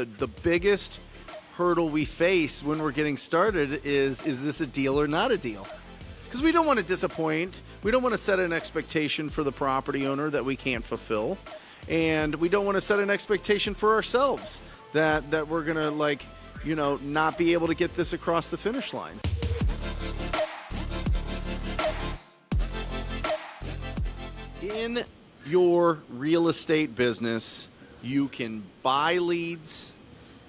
the biggest hurdle we face when we're getting started is this a deal or not a deal? Because we don't want to disappoint. We don't want to set an expectation for the property owner that we can't fulfill. And we don't want to set an expectation for ourselves that we're going to not be able to get this across the finish line. In your real estate business, you can buy leads,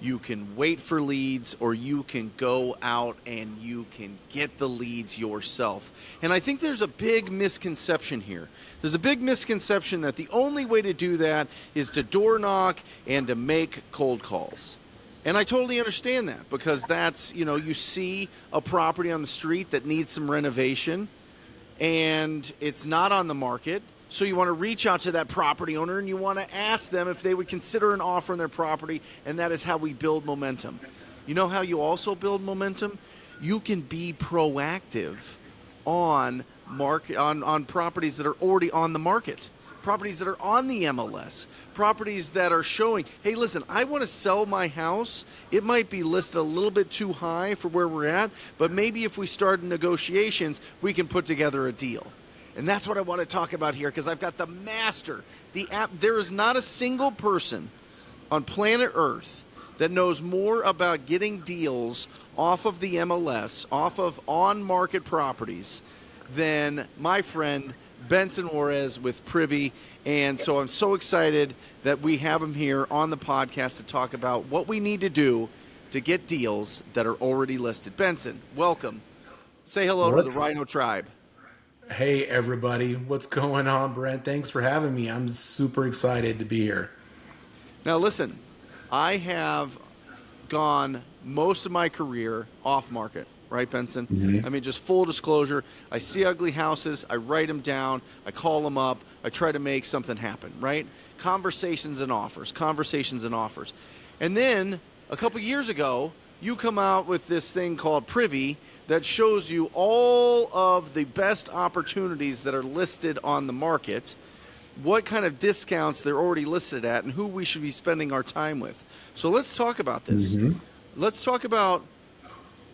you can wait for leads, or you can go out and you can get the leads yourself. And I think there's a big misconception here. There's a big misconception that the only way to do that is to door knock and to make cold calls. And I totally understand that, because that's, you see a property on the street that needs some renovation and it's not on the market. So you want to reach out to that property owner and you want to ask them if they would consider an offer on their property, and that is how we build momentum. You know how you also build momentum? You can be proactive on properties that are already on the market, properties that are on the MLS, properties that are showing, hey, listen, I want to sell my house. It might be listed a little bit too high for where we're at, but maybe if we start negotiations, we can put together a deal. And that's what I want to talk about here, because I've got the master, the app. There is not a single person on planet Earth that knows more about getting deals off of the MLS, off of on-market properties, than my friend Benson Juarez with Privy. And so I'm so excited that we have him here on the podcast to talk about what we need to do to get deals that are already listed. Benson, welcome. Say hello to the Rhino Tribe. Hey, everybody. What's going on, Brent? Thanks for having me. I'm super excited to be here. Now, listen, I have gone most of my career off market, right, Benson? Mm-hmm. I mean, just full disclosure, I see ugly houses, I write them down, I call them up, I try to make something happen, right? Conversations and offers. And then a couple years ago, you come out with this thing called Privy that shows you all of the best opportunities that are listed on the market, what kind of discounts they're already listed at, and who we should be spending our time with. So let's talk about this. Mm-hmm. Let's talk about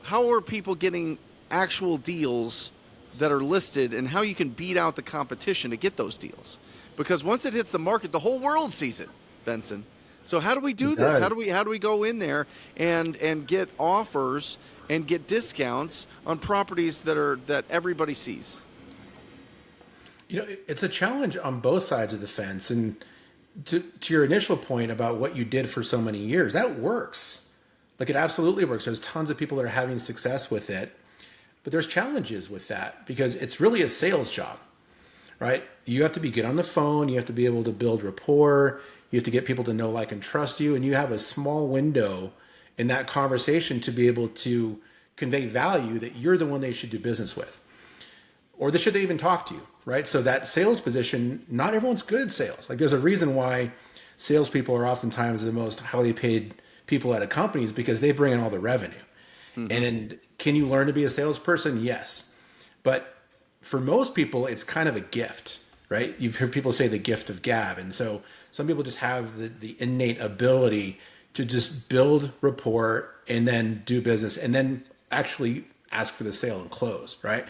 how are people getting actual deals that are listed and how you can beat out the competition to get those deals. Because once it hits the market, the whole world sees it, Benson. So how do we do this? How do we go in there and get offers and get discounts on properties that everybody sees? It's a challenge on both sides of the fence. And to your initial point about what you did for so many years, that works. Like, it absolutely works. There's tons of people that are having success with it, but there's challenges with that because it's really a sales job, right? You have to be good on the phone. You have to be able to build rapport. You have to get people to know, like, and trust you. And you have a small window in that conversation to be able to convey value that you're the one they should do business with. Or they should even talk to you, right? So that sales position, not everyone's good at sales. Like, there's a reason why salespeople are oftentimes the most highly paid people at a company, is because they bring in all the revenue. Mm-hmm. And can you learn to be a salesperson? Yes. But for most people, it's kind of a gift, right? You've heard people say the gift of gab. And so some people just have the innate ability to just build rapport and then do business and then actually ask for the sale and close, right?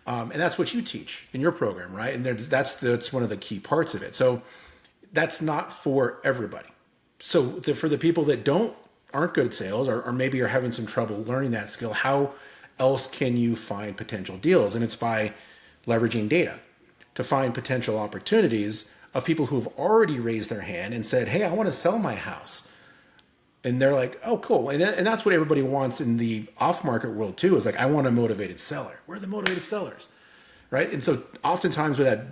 And that's what you teach in your program, right? And that's one of the key parts of it. So that's not for everybody. So for the people that aren't good at sales or maybe are having some trouble learning that skill, how else can you find potential deals? And it's by leveraging data to find potential opportunities of people who've already raised their hand and said, hey, I want to sell my house. And they're like, oh, cool. And that's what everybody wants in the off-market world too, is like, I want a motivated seller. Where are the motivated sellers, right? And so oftentimes what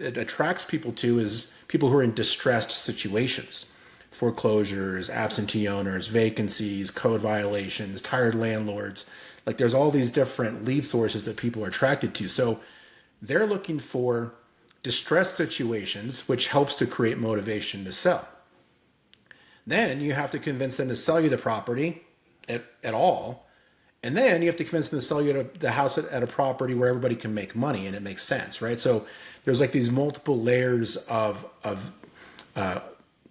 it attracts people to is people who are in distressed situations, foreclosures, absentee owners, vacancies, code violations, tired landlords. Like, there's all these different lead sources that people are attracted to. So they're looking for distressed situations, which helps to create motivation to sell. Then you have to convince them to sell you the property at all. And then you have to convince them to sell you the house at a property where everybody can make money and it makes sense, right? So there's like these multiple layers of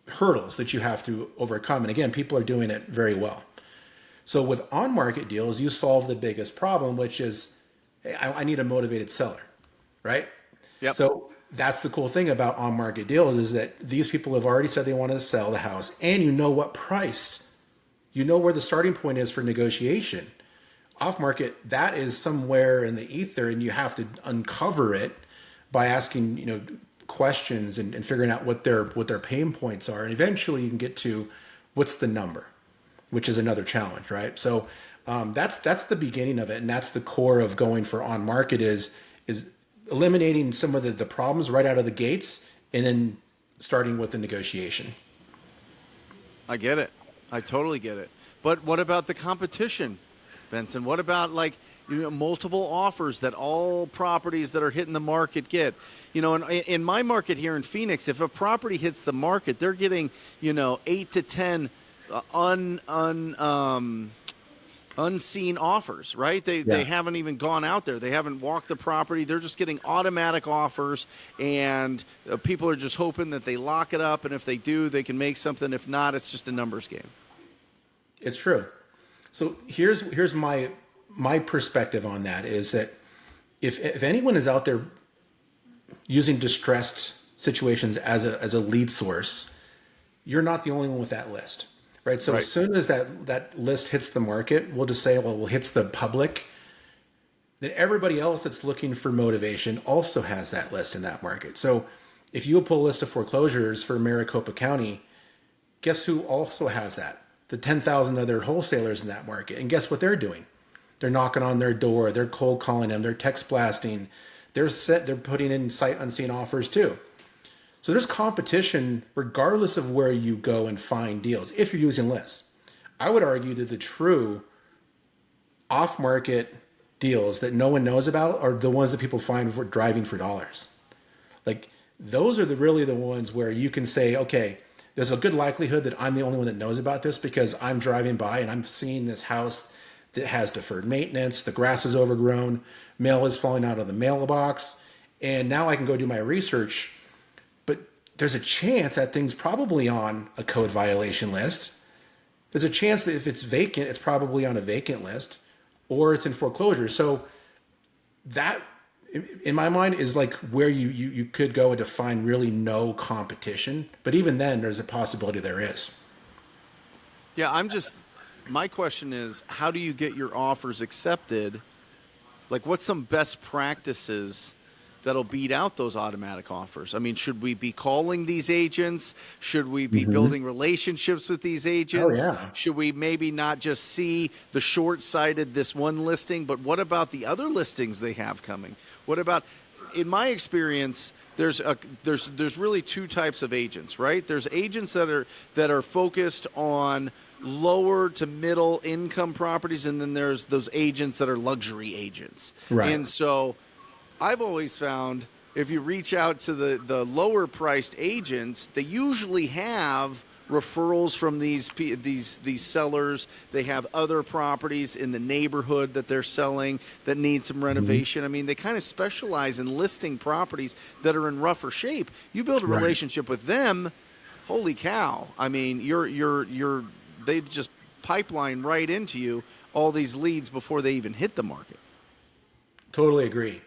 hurdles that you have to overcome. And again, people are doing it very well. So with on-market deals, you solve the biggest problem, which is, hey, I need a motivated seller, right? Yep. So that's the cool thing about on-market deals is that these people have already said they want to sell the house, and you know what price. You know where the starting point is for negotiation. Off-market, that is somewhere in the ether, and you have to uncover it by asking, questions and figuring out what their pain points are, and eventually you can get to what's the number, which is another challenge, right? So that's the beginning of it, and that's the core of going for on market is eliminating some of the problems right out of the gates, and then starting with the negotiation. I get it. I totally get it. But what about the competition, Benson? What about multiple offers that all properties that are hitting the market get? In my market here in Phoenix, if a property hits the market, they're getting 8 to 10 unseen offers, right? They haven't even gone out there. They haven't walked the property. They're just getting automatic offers, and people are just hoping that they lock it up, and if they do, they can make something. If not, it's just a numbers game. It's true. So here's my perspective on that is that if anyone is out there using distressed situations as a lead source, you're not the only one with that list, right? So as soon as that list hits the market, we'll just say, well, hits the public, then everybody else that's looking for motivation also has that list in that market. So if you pull a list of foreclosures for Maricopa County, guess who also has that? The 10,000 other wholesalers in that market. And guess what they're doing? They're knocking on their door. They're cold calling them. They're text blasting. They're putting in sight unseen offers too. So there's competition regardless of where you go and find deals if you're using lists. I would argue that the true off-market deals that no one knows about are the ones that people find for driving for dollars. Like those are really the ones where you can say, okay, there's a good likelihood that I'm the only one that knows about this because I'm driving by and I'm seeing this house that has deferred maintenance, the grass is overgrown, mail is falling out of the mailbox, and now I can go do my research. But there's a chance that thing's probably on a code violation list. There's a chance that if it's vacant, it's probably on a vacant list, or it's in foreclosure. So that, in my mind, is like where you could go and find really no competition. But even then, there's a possibility there is. Yeah, my question is, how do you get your offers accepted? Like, what's some best practices that'll beat out those automatic offers? I mean, should we be calling these agents? Should we be building relationships with these agents? Oh, yeah. Should we maybe not just see the short-sighted this one listing, but what about the other listings they have coming? What about, in my experience, there's really two types of agents, right? There's agents that are focused on lower to middle income properties, and then there's those agents that are luxury agents. Right. And so I've always found if you reach out to the lower priced agents, they usually have referrals from these sellers. They have other properties in the neighborhood that they're selling that need some renovation. I mean, they kind of specialize in listing properties that are in rougher shape. You build a relationship with them, holy cow. I mean, they just pipeline right into you all these leads before they even hit the market. Totally agree.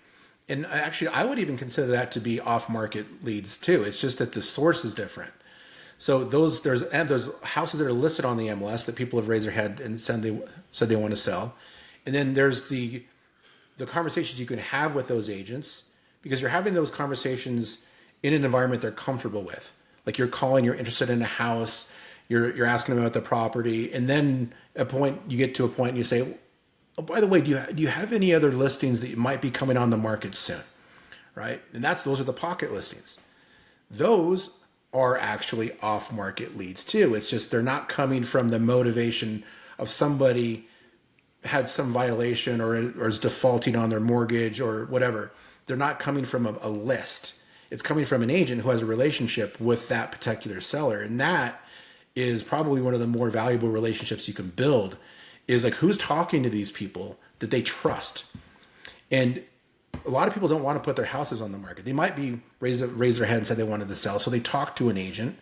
And actually, I would even consider that to be off-market leads too. It's just that the source is different. So there's houses that are listed on the MLS that people have raised their hand and said they want to sell. And then there's the conversations you can have with those agents, because you're having those conversations in an environment they're comfortable with. Like you're calling, you're interested in a house, you're asking them about the property, and then you get to a point and you say, oh, by the way, do you have any other listings that might be coming on the market soon, right? And those are the pocket listings. Those are actually off-market leads too. It's just they're not coming from the motivation of somebody had some violation or is defaulting on their mortgage or whatever. They're not coming from a list. It's coming from an agent who has a relationship with that particular seller, and that is probably one of the more valuable relationships you can build. Is like, who's talking to these people that they trust? And a lot of people don't want to put their houses on the market. They might be raise their head and say they wanted to sell. So they talk to an agent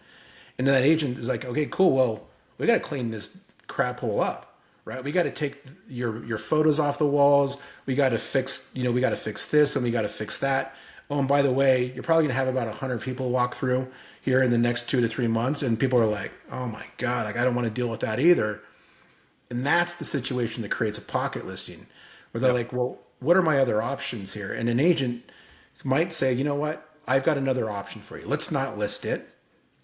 And that agent is like, okay, cool. Well, we got to clean this crap hole up, right? We got to take your photos off the walls. We got to fix, we got to fix this and we got to fix that. Oh, and by the way, you're probably going to have about 100 people walk through here in the next 2 to 3 months. And people are like, oh my God, like I don't want to deal with that either. And that's the situation that creates a pocket listing where they're like, well, what are my other options here? And an agent might say, you know what? I've got another option for you. Let's not list it.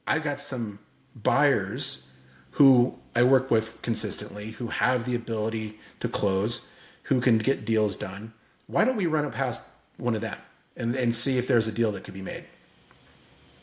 I've got some buyers who I work with consistently, who have the ability to close, who can get deals done. Why don't we run it past one of them and see if there's a deal that could be made?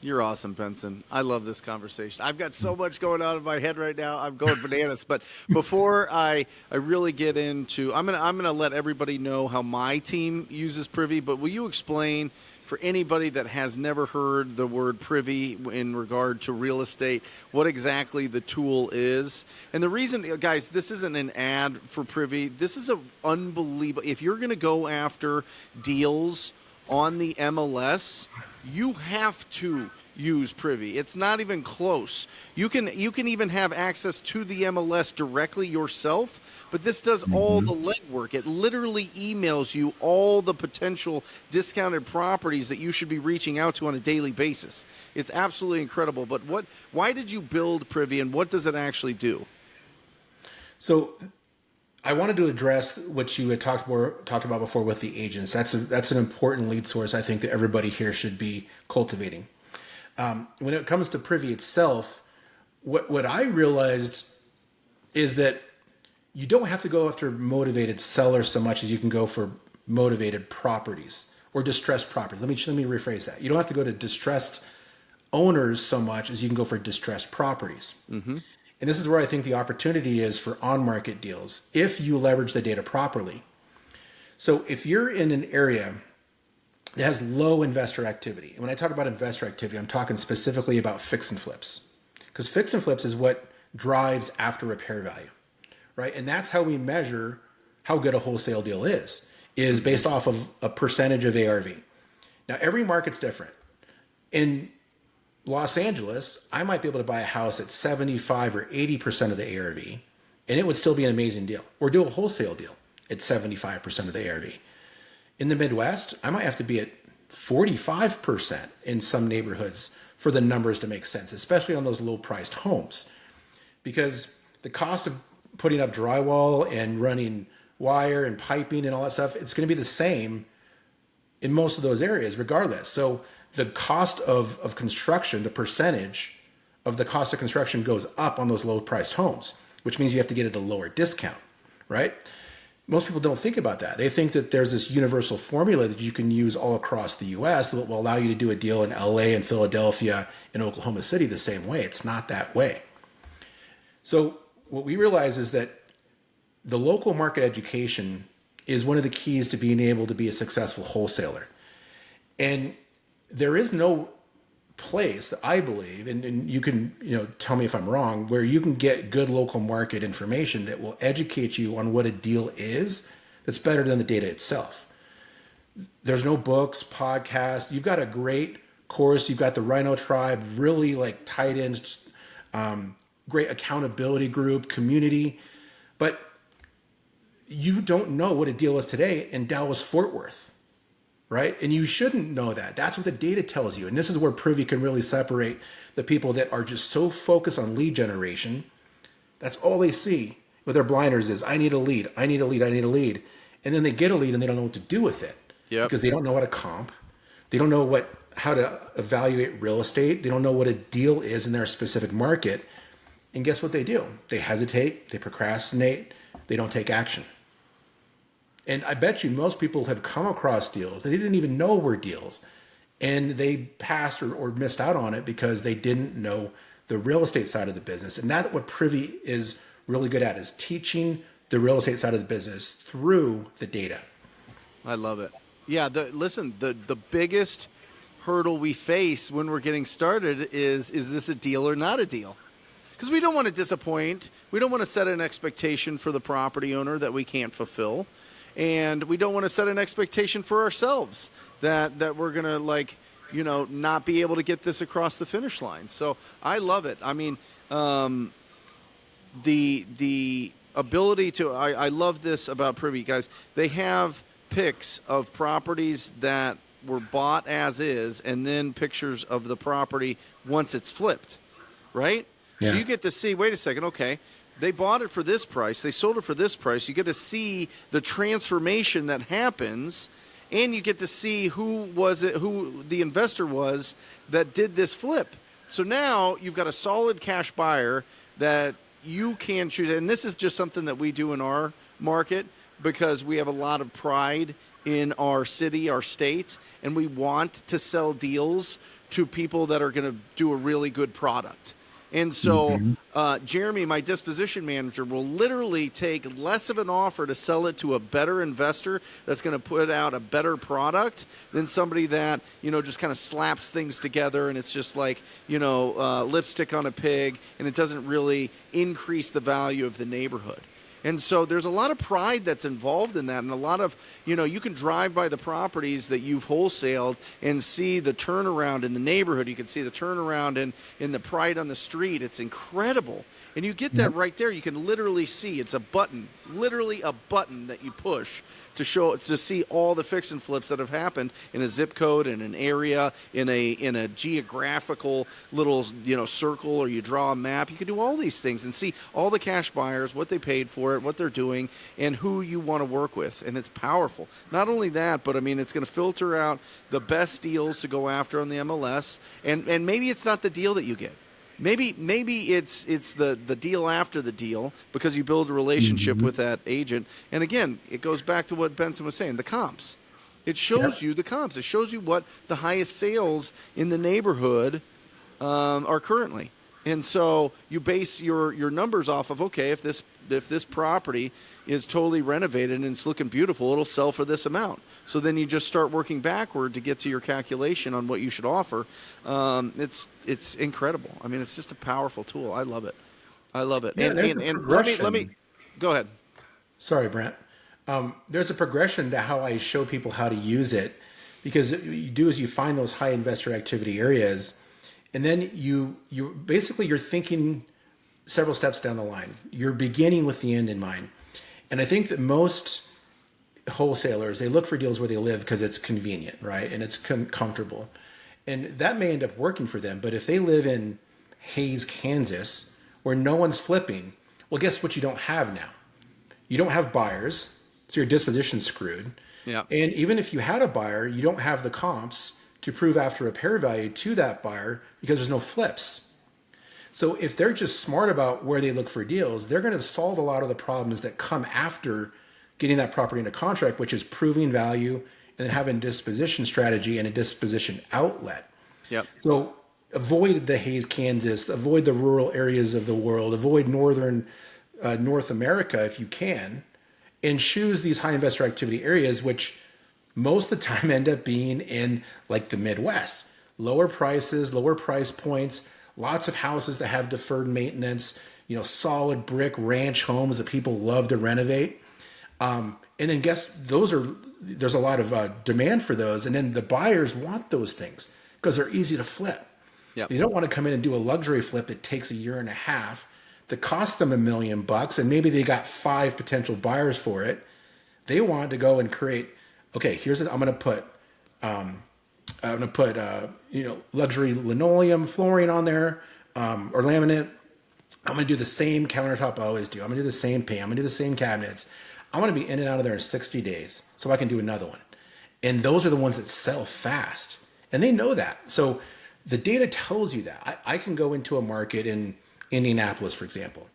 You're awesome, Benson. I love this conversation. I've got so much going on in my head right now. I'm going bananas. But before I really get into, I'm gonna let everybody know how my team uses Privy. But will you explain for anybody that has never heard the word Privy in regard to real estate, what exactly the tool is? And the reason, guys, this isn't an ad for Privy. This is a unbelievable. If you're gonna go after deals on the MLS, you have to use Privy. It's not even close. You can even have access to the MLS directly yourself, but this does all the legwork. It literally emails you all the potential discounted properties that you should be reaching out to on a daily basis. It's absolutely incredible. But why did you build Privy, and what does it actually do? So I wanted to address what you had talked about before with the agents. That's an important lead source I think that everybody here should be cultivating. When it comes to Privy itself, what I realized is that you don't have to go after motivated sellers so much as you can go for motivated properties or distressed properties. Let me rephrase that. You don't have to go to distressed owners so much as you can go for distressed properties. Mm-hmm. And this is where I think the opportunity is for on-market deals if you leverage the data properly. So if you're in an area that has low investor activity, and when I talk about investor activity, I'm talking specifically about fix and flips, because fix and flips is what drives after repair value, right? And that's how we measure how good a wholesale deal is based off of a percentage of ARV. Now, every market's different. In Los Angeles, I might be able to buy a house at 75 or 80% of the ARV, and it would still be an amazing deal. Or do a wholesale deal at 75% of the ARV. In the Midwest, I might have to be at 45% in some neighborhoods for the numbers to make sense, especially on those low-priced homes. Because the cost of putting up drywall and running wire and piping and all that stuff, it's going to be the same in most of those areas regardless. So the cost of construction, the percentage of the cost of construction goes up on those low-priced homes, which means you have to get at a lower discount, right? Most people don't think about that. They think that there's this universal formula that you can use all across the U.S. that will allow you to do a deal in L.A. and Philadelphia and Oklahoma City the same way. It's not that way. So what we realize is that the local market education is one of the keys to being able to be a successful wholesaler. And there is no place that I believe, and you can tell me if I'm wrong, where you can get good local market information that will educate you on what a deal is that's better than the data itself. There's no books, podcasts. You've got a great course. You've got the Rhino Tribe, really like tight in, great accountability group, community. But you don't know what a deal is today in Dallas-Fort Worth. Right? And you shouldn't know that. That's what the data tells you. And this is where Privy can really separate the people that are just so focused on lead generation. That's all they see with their blinders is, I need a lead, I need a lead, I need a lead. And then they get a lead and they don't know what to do with it. Yep. Because they don't know how to comp. They don't know how to evaluate real estate. They don't know what a deal is in their specific market. And guess what they do? They hesitate, they procrastinate, they don't take action. And I bet you most people have come across deals that they didn't even know were deals, and they passed or missed out on it because they didn't know the real estate side of the business. And that's what Privy is really good at, is teaching the real estate side of the business through the data. I love it. Yeah, the biggest hurdle we face when we're getting started is this a deal or not a deal? Because we don't want to disappoint. We don't want to set an expectation for the property owner that we can't fulfill. And we don't want to set an expectation for ourselves that we're going to not be able to get this across the finish line. So I love it. I mean, the ability to, I love this about Privy, guys. They have pics of properties that were bought as is, and then pictures of the property once it's flipped, right? Yeah. So you get to see, wait a second, okay, they bought it for this price, they sold it for this price. You get to see the transformation that happens, and you get to see who the investor was that did this flip. So now you've got a solid cash buyer that you can choose. And this is just something that we do in our market because we have a lot of pride in our city, our state, and we want to sell deals to people that are going to do a really good product. And so Jeremy, my disposition manager, will literally take less of an offer to sell it to a better investor that's going to put out a better product than somebody that, just kind of slaps things together and it's just like, lipstick on a pig, and it doesn't really increase the value of the neighborhood. And so there's a lot of pride that's involved in that, and a lot of, you can drive by the properties that you've wholesaled and see the turnaround in the neighborhood. You can see the turnaround in the pride on the street. It's incredible. And you get that right there. You can literally see it's a button, literally a button that you push to see all the fix and flips that have happened in a zip code, in an area, in a geographical little circle, or you draw a map. You can do all these things and see all the cash buyers, what they paid for it, what they're doing, and who you want to work with. And it's powerful. Not only that, but I mean, it's going to filter out the best deals to go after on the MLS. And maybe it's not the deal that you get. Maybe it's the deal after the deal, because you build a relationship with that agent. And again, it goes back to what Benson was saying, the comps. It shows you the comps. It shows you what the highest sales in the neighborhood are currently. And so you base your numbers off of, okay, if this property is totally renovated and it's looking beautiful, it'll sell for this amount. So then you just start working backward to get to your calculation on what you should offer. It's incredible. I mean, it's just a powerful tool. I love it. I love it. Yeah, and let me go ahead. Sorry, Brent. There's a progression to how I show people how to use it, because what you do is you find those high investor activity areas, and then you basically you're thinking several steps down the line. You're beginning with the end in mind. And I think that most wholesalers, they look for deals where they live because it's convenient, right? And it's comfortable. And that may end up working for them. But if they live in Hays, Kansas, where no one's flipping, well, guess what you don't have now? You don't have buyers, so your disposition's screwed. Yeah. And even if you had a buyer, you don't have the comps to prove after repair value to that buyer because there's no flips. So if they're just smart about where they look for deals, they're going to solve a lot of the problems that come after getting that property into contract, which is proving value and then having a disposition strategy and a disposition outlet. Yep. So avoid the Hays, Kansas, avoid the rural areas of the world, avoid northern North America if you can, and choose these high investor activity areas, which most of the time end up being in like the Midwest. Lower prices, lower price points, lots of houses that have deferred maintenance, solid brick ranch homes that people love to renovate. And then there's a lot of demand for those. And then the buyers want those things because they're easy to flip. Yep. They don't want to come in and do a luxury flip that takes a year and a half that costs them $1 million, and maybe they got 5 potential buyers for it. They want to go and create, okay, I'm going to put luxury linoleum flooring on there, or laminate. I'm going to do the same countertop I always do. I'm going to do the same paint. I'm going to do the same cabinets. I want to be in and out of there in 60 days so I can do another one. And those are the ones that sell fast. And they know that. So the data tells you that. I can go into a market in Indianapolis, for example.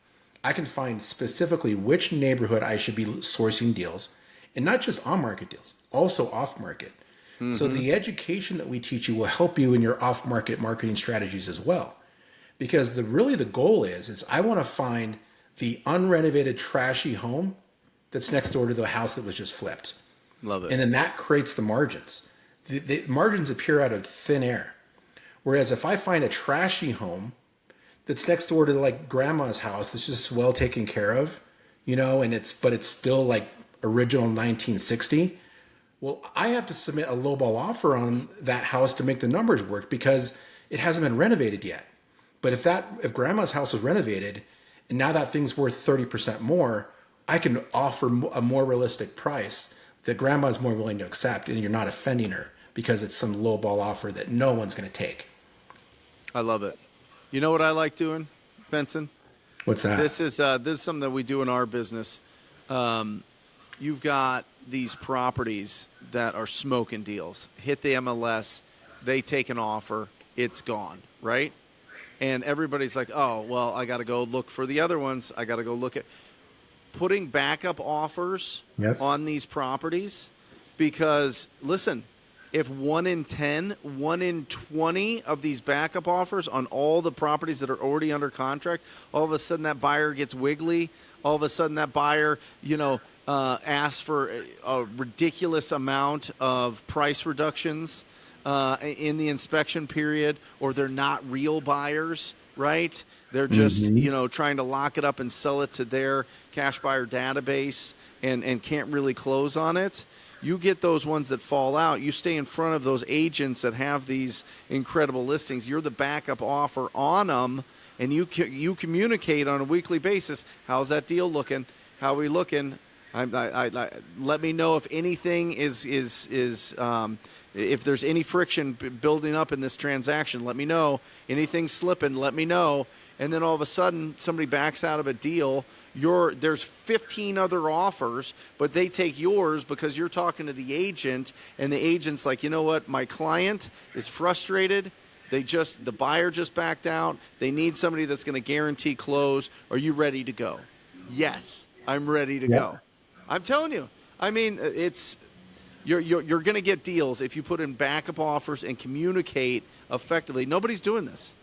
I can find specifically which neighborhood I should be sourcing deals, and not just on-market deals, also off-market. Mm-hmm. So the education that we teach you will help you in your off-market marketing strategies as well. Because the goal is I want to find the unrenovated, trashy home that's next door to the house that was just flipped. Love it. And then that creates the margins. The margins appear out of thin air. Whereas if I find a trashy home that's next door to like grandma's house that's just well taken care of, and it's still like original 1960, Well, I have to submit a lowball offer on that house to make the numbers work because it hasn't been renovated yet. But if grandma's house was renovated and now that thing's worth 30% more, I can offer a more realistic price that grandma's more willing to accept, and you're not offending her because it's some lowball offer that no one's going to take. I love it. You know what I like doing, Benson? What's that? This is something that we do in our business. You've got these properties that are smoking deals. Hit the MLS, they take an offer, it's gone, right? And everybody's like, oh, well, I got to go look for the other ones. I got to go look at putting backup offers on these properties because, listen, if 1 in 10, 1 in 20 of these backup offers on all the properties that are already under contract, all of a sudden that buyer gets wiggly. All of a sudden that buyer, asks for a ridiculous amount of price reductions in the inspection period, or they're not real buyers, right? They're just, trying to lock it up and sell it to their cash buyer database and can't really close on it. You get those ones that fall out. You stay in front of those agents that have these incredible listings. You're the backup offer on them, and you communicate on a weekly basis. How's that deal looking? How are we looking? Let me know if anything is if there's any friction building up in this transaction. Let me know. Anything slipping, let me know. And then all of a sudden, somebody backs out of a deal. There's 15 other offers, but they take yours because you're talking to the agent, and the agent's like, you know what? My client is frustrated. The buyer just backed out. They need somebody that's going to guarantee close. Are you ready to go? Yes, I'm ready to go. I'm telling you. I mean, you're going to get deals if you put in backup offers and communicate effectively. Nobody's doing this.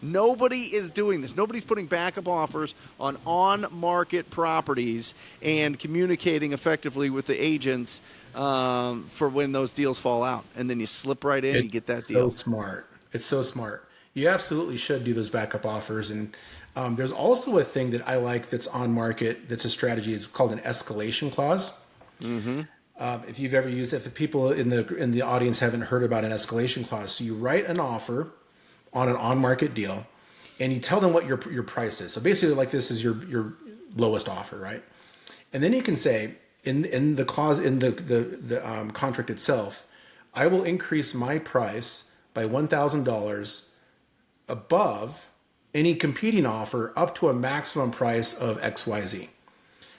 Nobody is doing this. Nobody's putting backup offers on-market properties and communicating effectively with the agents for when those deals fall out. And then you slip right in, you get that deal. It's so smart. It's so smart. You absolutely should do those backup offers. And there's also a thing that I like that's on market that's a strategy. It's called an escalation clause. Mm-hmm. If you've ever used it, if the people in the audience haven't heard about an escalation clause, so you write an offer on an on-market deal, and you tell them what your price is. So basically, like, this is your lowest offer, right? And then you can say in the clause in the contract itself, I will increase my price by $1,000 above any competing offer up to a maximum price of XYZ.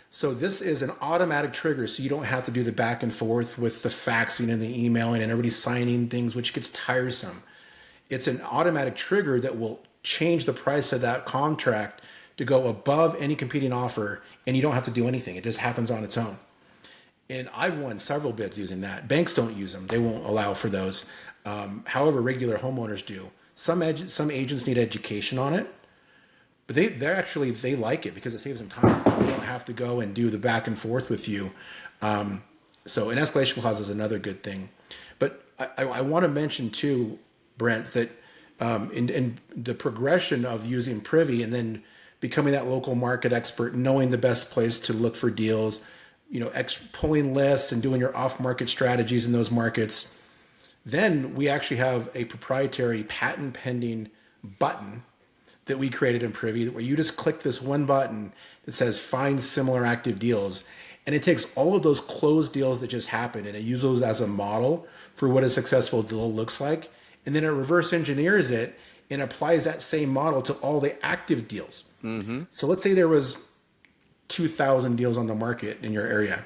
So this is an automatic trigger, so you don't have to do the back and forth with the faxing and the emailing and everybody signing things, which gets tiresome. It's an automatic trigger that will change the price of that contract to go above any competing offer, and you don't have to do anything. It just happens on its own. And I've won several bids using that. Banks don't use them. They won't allow for those. However, regular homeowners do. Some agents need education on it, but they like it because it saves them time. They don't have to go and do the back and forth with you. So an escalation clause is another good thing. But I want to mention too, Brent, that in the progression of using Privy and then becoming that local market expert, knowing the best place to look for deals, pulling lists and doing your off-market strategies in those markets, then we actually have a proprietary patent pending button that we created in Privy where you just click this one button that says find similar active deals. And it takes all of those closed deals that just happened and it uses those as a model for what a successful deal looks like. And then it reverse engineers it and applies that same model to all the active deals. Mm-hmm. So let's say there was 2,000 deals on the market in your area.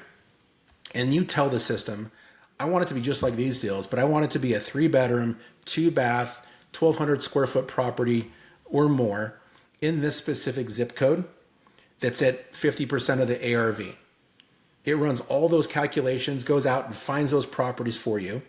And you tell the system, I want it to be just like these deals, but I want it to be a 3-bedroom, 2-bath, 1,200 square foot property or more in this specific zip code that's at 50% of the ARV. It runs all those calculations, goes out and finds those properties for you.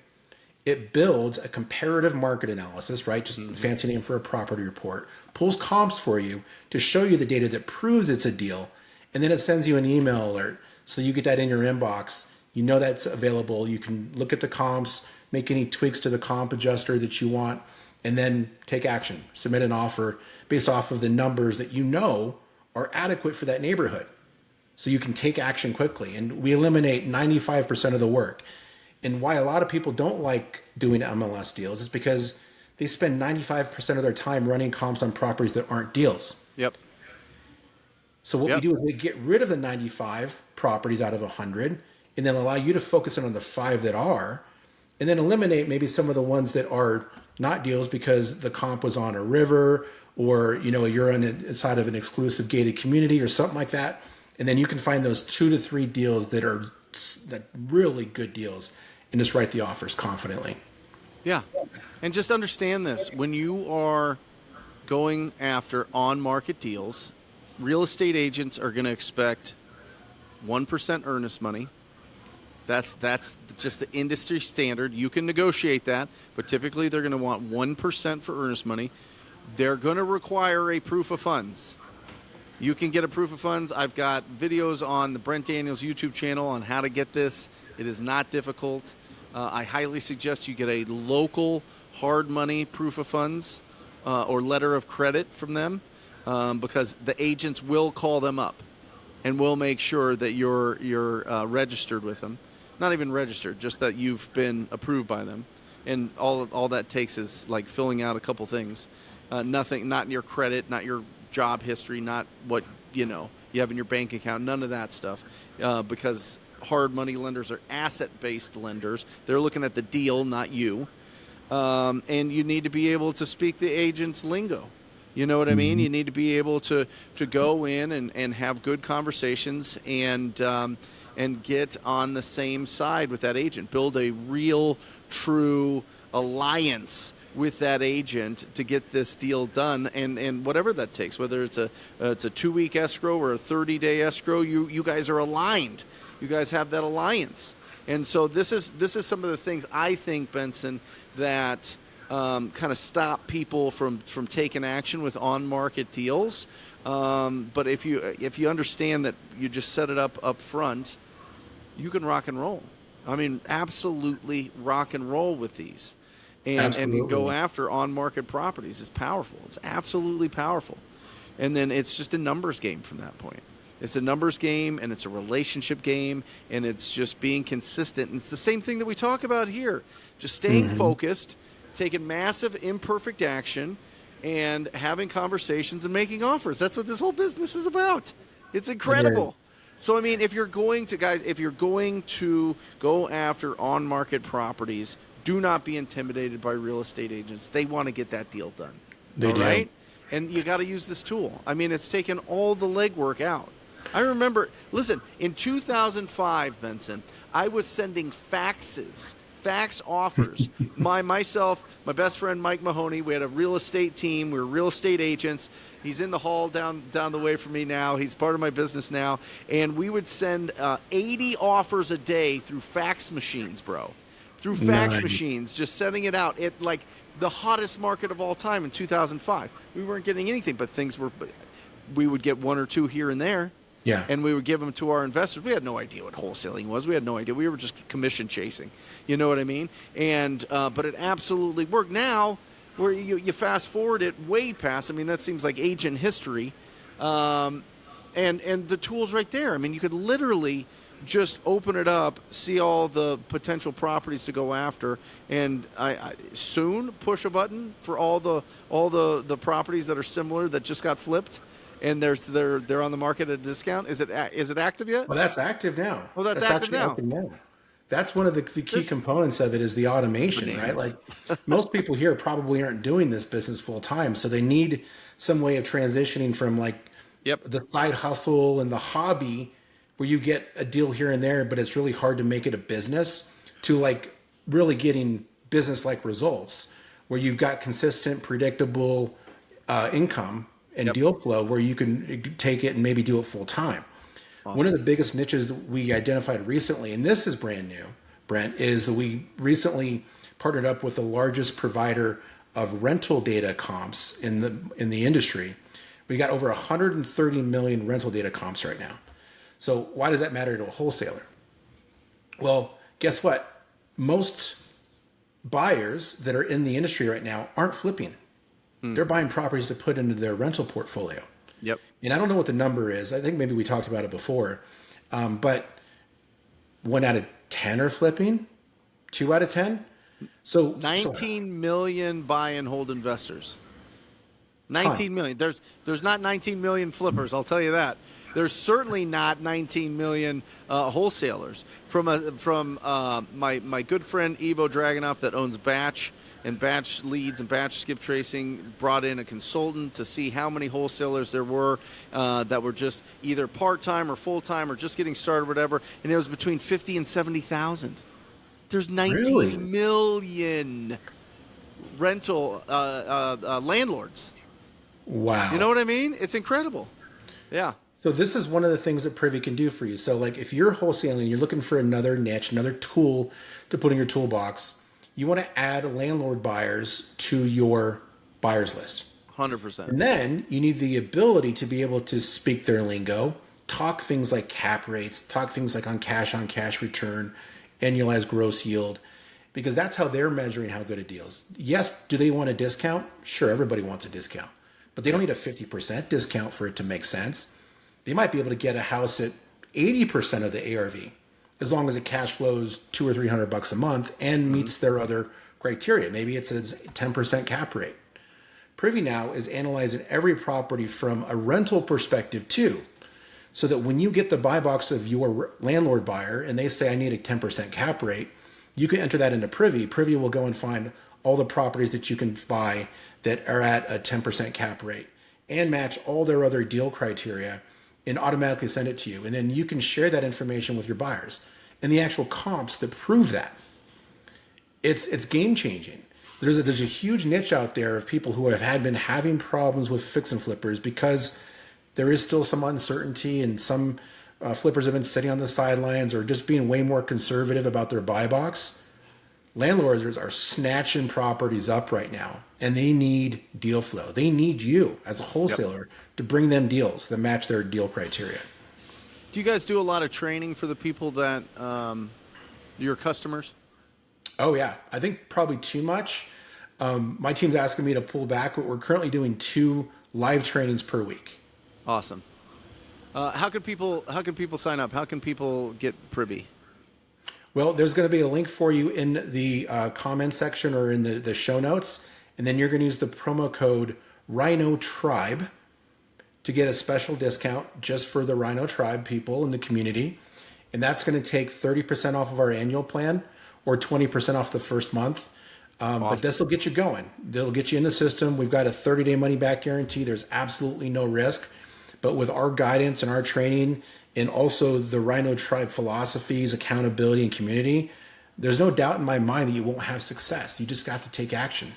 It builds a comparative market analysis, right? Just fancy name for a property report, pulls comps for you to show you the data that proves it's a deal. And then it sends you an email alert. So you get that in your inbox. You know that's available. You can look at the comps, make any tweaks to the comp adjuster that you want, and then take action. Submit an offer based off of the numbers that you know are adequate for that neighborhood. So you can take action quickly. And we eliminate 95% of the work. And why a lot of people don't like doing MLS deals is because they spend 95% of their time running comps on properties that aren't deals. Yep. So what we Yep. do is we get rid of the 95 properties out of 100 and then allow you to focus in on the 5 that are, and then eliminate maybe some of the ones that are not deals because the comp was on a river, or you're on inside of an exclusive gated community or something like that. And then you can find those 2 to 3 deals that are really good deals and just write the offers confidently. Yeah. And just understand this. When you are going after on-market deals, real estate agents are going to expect 1% earnest money. That's just the industry standard. You can negotiate that, but typically they're going to want 1% for earnest money. They're going to require a proof of funds. You can get a proof of funds. I've got videos on the Brent Daniels YouTube channel on how to get this. It is not difficult. I highly suggest you get a local hard money proof of funds or letter of credit from them, because the agents will call them up and will make sure that you're registered with them. Not even registered, just that you've been approved by them. And all that takes is like filling out a couple things. Nothing, not your credit, not your job history, not what you have in your bank account, none of that stuff, because hard money lenders are asset-based lenders. They're looking at the deal, not you. And you need to be able to speak the agent's lingo. You know what I mean? You need to be able to go in and have good conversations and get on the same side with that agent. Build a real, true alliance with that agent to get this deal done, and whatever that takes, whether it's a 2-week escrow or a 30-day escrow, you guys are aligned. You guys have that alliance. And so this is some of the things I think, Benson, that kind of stop people from taking action with on-market deals. But if you understand that you just set it up front, you can rock and roll. I mean, absolutely rock and roll with these. And go after on-market properties is powerful. It's absolutely powerful. And then it's just a numbers game from that point. It's a numbers game, and it's a relationship game, and it's just being consistent. And it's the same thing that we talk about here. Just staying focused, taking massive imperfect action, and having conversations and making offers. That's what this whole business is about. It's incredible. So, I mean, if you're going to go after on-market properties, do not be intimidated by real estate agents. They want to get that deal done. They do. Right? And you got to use this tool. I mean, it's taken all the legwork out. I remember, listen, in 2005, Benson, I was sending fax offers. Myself, my best friend Mike Mahoney, we had a real estate team. We were real estate agents. He's in the hall down the way from me now. He's part of my business now. And we would send 80 offers a day through fax machines, bro. Through fax machines, just sending it out. It like the hottest market of all time in 2005. We weren't getting anything, but we would get 1 or 2 here and there. Yeah. And we would give them to our investors. We had no idea what wholesaling was. We had no idea. We were just commission chasing. You know what I mean? And but it absolutely worked. Now, where you fast forward it way past, I mean, that seems like agent history. And the tool's right there. I mean, you could literally just open it up, see all the potential properties to go after, and I soon push a button for all the properties that are similar that just got flipped. And they're on the market at a discount. Is it active yet? Well, that's active now. Oh, that's active now. That's one of the key components of it is the automation, right? Like most people here probably aren't doing this business full time, so they need some way of transitioning from like the side hustle and the hobby where you get a deal here and there, but it's really hard to make it a business, to like really getting business-like results where you've got consistent, predictable income and deal flow where you can take it and maybe do it full time. Awesome. One of the biggest niches that we identified recently, and this is brand new, Brent, is that we recently partnered up with the largest provider of rental data comps in the industry. We got over 130 million rental data comps right now. So why does that matter to a wholesaler? Well, guess what? Most buyers that are in the industry right now aren't flipping. They're buying properties to put into their rental portfolio. Yep. And I don't know what the number is. I think maybe we talked about it before. But 1 out of 10 are flipping. 2 out of 10. So 19 million buy and hold investors. 19 million. There's not 19 million flippers, I'll tell you that. There's certainly not 19 million wholesalers. From my good friend Ivo Dragunov that owns Batch and Batch Leads and Batch Skip Tracing, brought in a consultant to see how many wholesalers there were that were just either part-time or full-time or just getting started or whatever, and it was between 50 and 70,000. There's 19 million rental landlords. Wow. You know what I mean? It's incredible. Yeah. So this is one of the things that Privy can do for you. So like if you're wholesaling, you're looking for another niche, another tool to put in your toolbox, you want to add landlord buyers to your buyers list. 100%. And then you need the ability to be able to speak their lingo, talk things like cap rates, talk things like on cash return, annualized gross yield, because that's how they're measuring how good a deal is. Yes, do they want a discount? Sure, everybody wants a discount, but they don't need a 50% discount for it to make sense. They might be able to get a house at 80% of the ARV, as long as it cash flows $200 or $300 a month and meets their other criteria. Maybe it's a 10% cap rate. Privy now is analyzing every property from a rental perspective too, so that when you get the buy box of your landlord buyer and they say, I need a 10% cap rate, you can enter that into Privy. Privy will go and find all the properties that you can buy that are at a 10% cap rate and match all their other deal criteria and automatically send it to you. And then you can share that information with your buyers and the actual comps that prove that. It's game changing. There's a huge niche out there of people who have been having problems with fix and flippers because there is still some uncertainty, and some flippers have been sitting on the sidelines or just being way more conservative about their buy box. Landlords are snatching properties up right now, and they need deal flow. They need you as a wholesaler to bring them deals that match their deal criteria. Do you guys do a lot of training for the people that your customers? Oh yeah, I think probably too much. My team's asking me to pull back, but we're currently doing 2 live trainings per week. Awesome. How can people sign up? How can people get Privy? Well, there's going to be a link for you in the comment section or in the show notes, and then you're going to use the promo code Rhino Tribe to get a special discount just for the Rhino Tribe people in the community, and that's going to take 30% off of our annual plan or 20% off the first month. Awesome. But this will get you going. It'll get you in the system. We've got a 30-day money-back guarantee. There's absolutely no risk. But with our guidance and our training and also the Rhino Tribe philosophies, accountability, and community, there's no doubt in my mind that you won't have success. You just have to take action.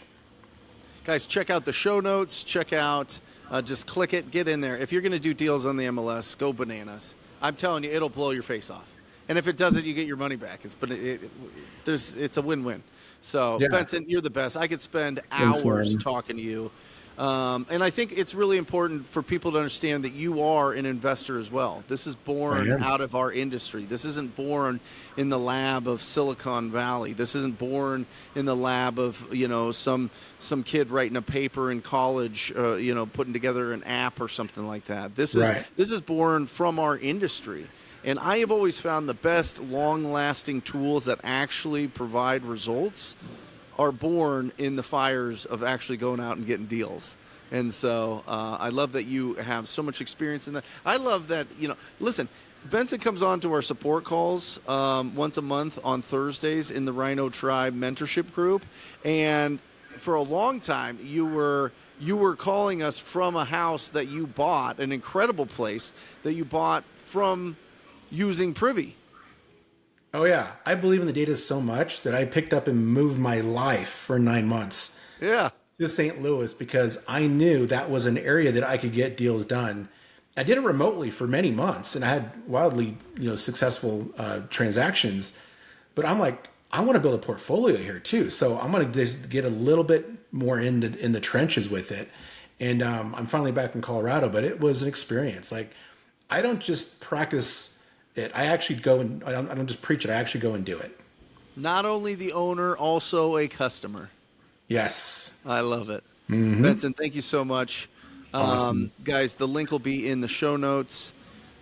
Guys, check out the show notes. Check out, just click it, get in there. If you're going to do deals on the MLS, go bananas. I'm telling you, it'll blow your face off. And if it doesn't, you get your money back. It's a win-win. So, yeah. Benson, you're the best. I could spend hours talking to you. And I think it's really important for people to understand that you are an investor as well. This is born out of our industry. This isn't born in the lab of Silicon Valley. This isn't born in the lab of, some kid writing a paper in college, putting together an app or something like that. This is born from our industry. And I have always found the best long-lasting tools that actually provide results are born in the fires of actually going out and getting deals. And so I love that you have so much experience in that. I love that, listen, Benson comes on to our support calls once a month on Thursdays in the Rhino Tribe mentorship group. And for a long time, you were calling us from a house that you bought, an incredible place that you bought from using Privy. Oh yeah, I believe in the data so much that I picked up and moved my life for 9 months. Yeah, to St. Louis because I knew that was an area that I could get deals done. I did it remotely for many months, and I had wildly, successful transactions. But I'm like, I want to build a portfolio here too, so I'm going to just get a little bit more in the trenches with it. And I'm finally back in Colorado, but it was an experience. Like, I don't just practice it. I actually go and I don't just preach it. I actually go and do it. Not only the owner, also a customer. Yes. I love it. Mm-hmm. Benson, thank you so much. Awesome. Guys, the link will be in the show notes.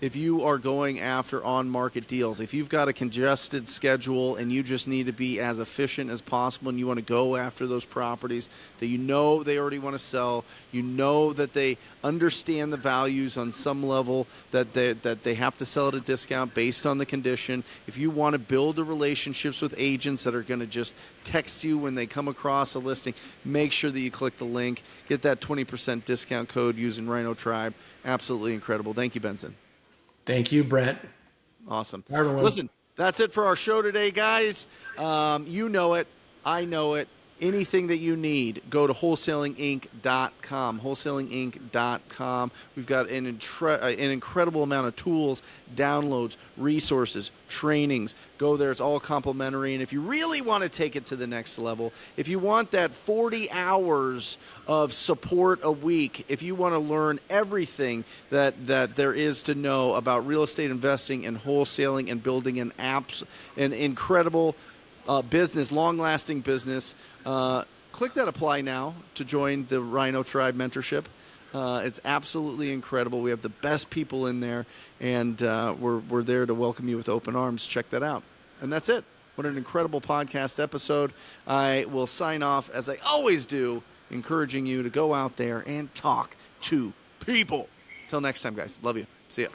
if you are going after on-market deals, if you've got a congested schedule and you just need to be as efficient as possible and you want to go after those properties that you know they already want to sell, you know that they understand the values on some level, that they have to sell at a discount based on the condition, if you want to build the relationships with agents that are going to just text you when they come across a listing, make sure that you click the link, get that 20% discount code using Rhino Tribe. Absolutely incredible. Thank you, Benson. Thank you, Brent. Awesome. Bye, everyone. Listen, that's it for our show today, guys. You know it. I know it. Anything that you need, go to wholesalinginc.com. Wholesalinginc.com. We've got an incredible amount of tools, downloads, resources, trainings. Go there. It's all complimentary. And if you really want to take it to the next level, if you want that 40 hours of support a week, if you want to learn everything that there is to know about real estate investing and wholesaling and building an incredible business, long-lasting business, click that apply now to join the Rhino Tribe mentorship. It's absolutely incredible. We have the best people in there, and we're there to welcome you with open arms. Check that out. And that's it. What an incredible podcast episode. I will sign off, as I always do, encouraging you to go out there and talk to people. Till next time, guys. Love you. See ya.